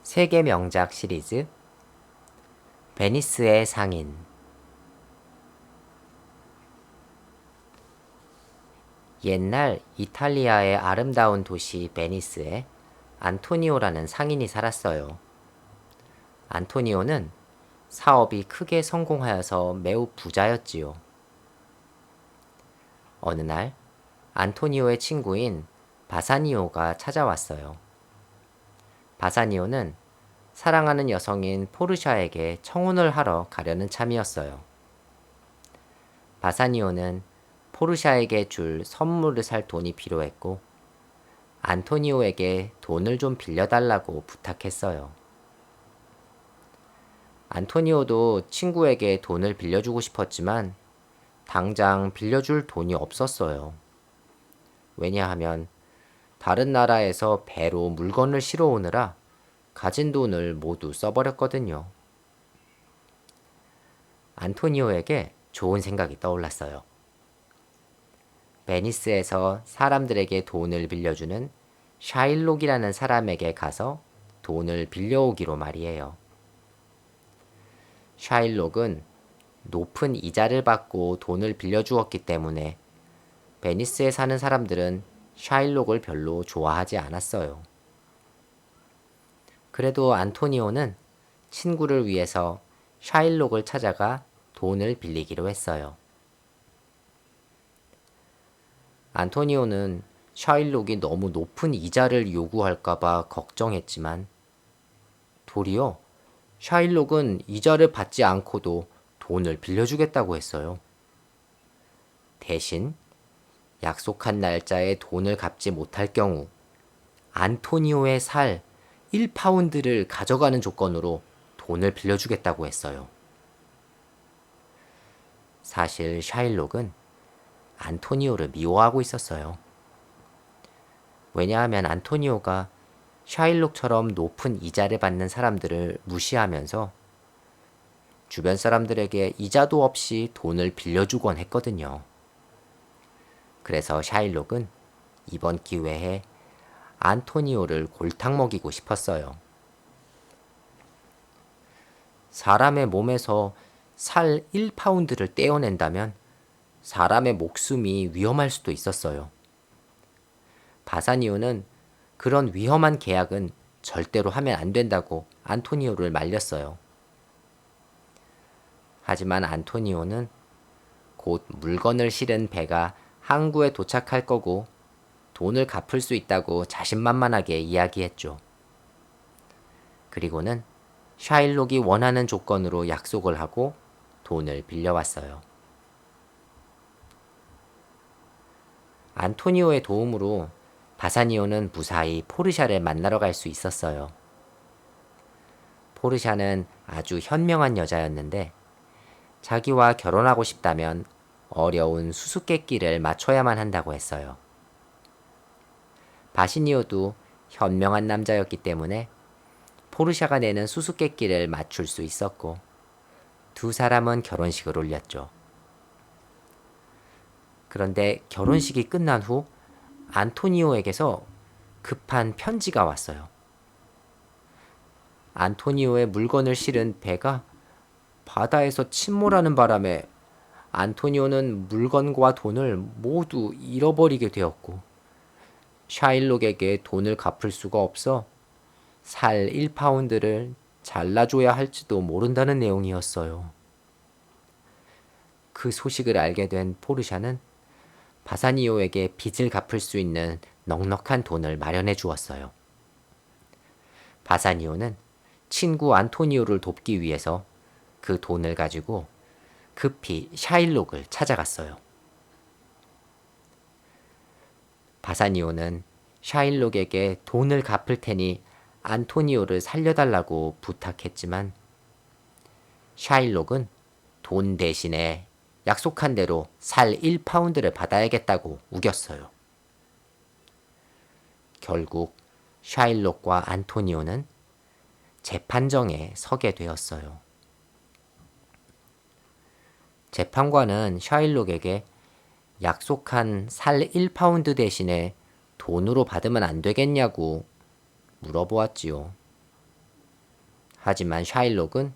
세계 명작 시리즈 베니스의 상인. 옛날 이탈리아의 아름다운 도시 베니스에 안토니오라는 상인이 살았어요. 안토니오는 사업이 크게 성공하여서 매우 부자였지요. 어느 날 안토니오의 친구인 바사니오가 찾아왔어요. 바사니오는 사랑하는 여성인 포르샤에게 청혼을 하러 가려는 참이었어요. 바사니오는 포르샤에게 줄 선물을 살 돈이 필요했고 안토니오에게 돈을 좀 빌려달라고 부탁했어요. 안토니오도 친구에게 돈을 빌려주고 싶었지만 당장 빌려줄 돈이 없었어요. 왜냐하면 다른 나라에서 배로 물건을 실어오느라 가진 돈을 모두 써버렸거든요. 안토니오에게 좋은 생각이 떠올랐어요. 베니스에서 사람들에게 돈을 빌려주는 샤일록이라는 사람에게 가서 돈을 빌려오기로 말이에요. 샤일록은 높은 이자를 받고 돈을 빌려주었기 때문에 베니스에 사는 사람들은 샤일록을 별로 좋아하지 않았어요. 그래도 안토니오는 친구를 위해서 샤일록을 찾아가 돈을 빌리기로 했어요. 안토니오는 샤일록이 너무 높은 이자를 요구할까봐 걱정했지만 도리어 샤일록은 이자를 받지 않고도 돈을 빌려주겠다고 했어요. 대신 약속한 날짜에 돈을 갚지 못할 경우 안토니오의 살 1파운드를 가져가는 조건으로 돈을 빌려주겠다고 했어요. 사실 샤일록은 안토니오를 미워하고 있었어요. 왜냐하면 안토니오가 샤일록처럼 높은 이자를 받는 사람들을 무시하면서 주변 사람들에게 이자도 없이 돈을 빌려주곤 했거든요. 그래서 샤일록은 이번 기회에 안토니오를 골탕 먹이고 싶었어요. 사람의 몸에서 살 1파운드를 떼어낸다면 사람의 목숨이 위험할 수도 있었어요. 바사니오는 그런 위험한 계약은 절대로 하면 안 된다고 안토니오를 말렸어요. 하지만 안토니오는 곧 물건을 실은 배가 항구에 도착할 거고 돈을 갚을 수 있다고 자신만만하게 이야기했죠. 그리고는 샤일록이 원하는 조건으로 약속을 하고 돈을 빌려왔어요. 안토니오의 도움으로 바사니오는 무사히 포르샤를 만나러 갈 수 있었어요. 포르샤는 아주 현명한 여자였는데 자기와 결혼하고 싶다면 어려운 수수께끼를 맞춰야만 한다고 했어요. 바시니오도 현명한 남자였기 때문에 포르샤가 내는 수수께끼를 맞출 수 있었고 두 사람은 결혼식을 올렸죠. 그런데 결혼식이 끝난 후 안토니오에게서 급한 편지가 왔어요. 안토니오의 물건을 실은 배가 바다에서 침몰하는 바람에 안토니오는 물건과 돈을 모두 잃어버리게 되었고 샤일록에게 돈을 갚을 수가 없어 살 1파운드를 잘라줘야 할지도 모른다는 내용이었어요. 그 소식을 알게 된 포르샤는 바사니오에게 빚을 갚을 수 있는 넉넉한 돈을 마련해 주었어요. 바사니오는 친구 안토니오를 돕기 위해서 그 돈을 가지고 급히 샤일록을 찾아갔어요. 바사니오는 샤일록에게 돈을 갚을 테니 안토니오를 살려달라고 부탁했지만 샤일록은 돈 대신에 약속한 대로 살 1파운드를 받아야겠다고 우겼어요. 결국 샤일록과 안토니오는 재판정에 서게 되었어요. 재판관은 샤일록에게 약속한 살 1파운드 대신에 돈으로 받으면 안 되겠냐고 물어보았지요. 하지만 샤일록은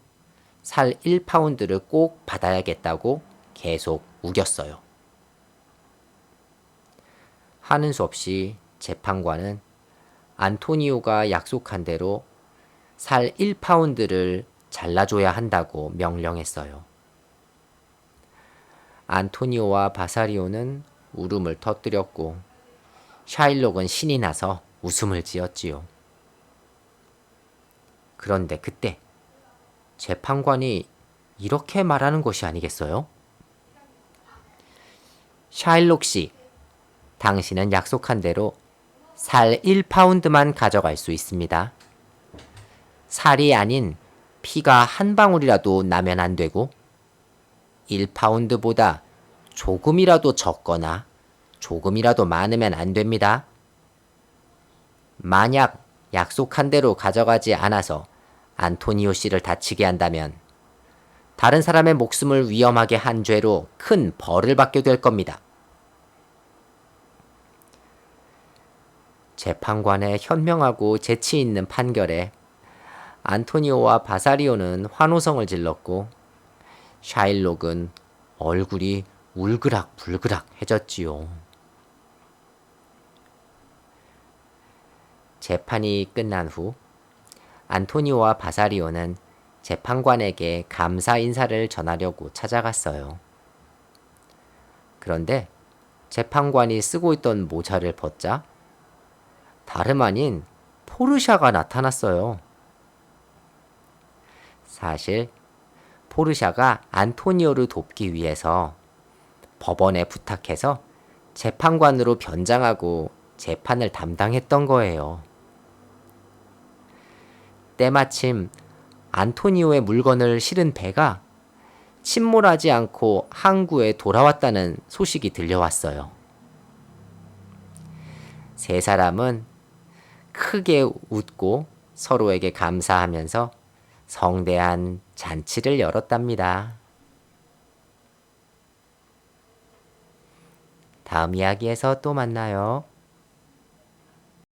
살 1파운드를 꼭 받아야겠다고 계속 우겼어요. 하는 수 없이 재판관은 안토니오가 약속한 대로 살 1파운드를 잘라줘야 한다고 명령했어요. 안토니오와 바사리오는 울음을 터뜨렸고 샤일록은 신이 나서 웃음을 지었지요. 그런데 그때 재판관이 이렇게 말하는 것이 아니겠어요? 샤일록 씨, 당신은 약속한 대로 살 1파운드만 가져갈 수 있습니다. 살이 아닌 피가 한 방울이라도 나면 안 되고 1파운드보다 조금이라도 적거나 조금이라도 많으면 안 됩니다. 만약 약속한 대로 가져가지 않아서 안토니오 씨를 다치게 한다면 다른 사람의 목숨을 위험하게 한 죄로 큰 벌을 받게 될 겁니다. 재판관의 현명하고 재치 있는 판결에 안토니오와 바사리오는 환호성을 질렀고 샤일록은 얼굴이 울그락불그락해졌지요. 재판이 끝난 후 안토니오와 바사리오는 재판관에게 감사 인사를 전하려고 찾아갔어요. 그런데 재판관이 쓰고 있던 모자를 벗자 다름 아닌 포르샤가 나타났어요. 사실 포르샤가 안토니오를 돕기 위해서 법원에 부탁해서 재판관으로 변장하고 재판을 담당했던 거예요. 때마침 안토니오의 물건을 실은 배가 침몰하지 않고 항구에 돌아왔다는 소식이 들려왔어요. 세 사람은 크게 웃고 서로에게 감사하면서 성대한 잔치를 열었답니다. 다음 이야기에서 또 만나요.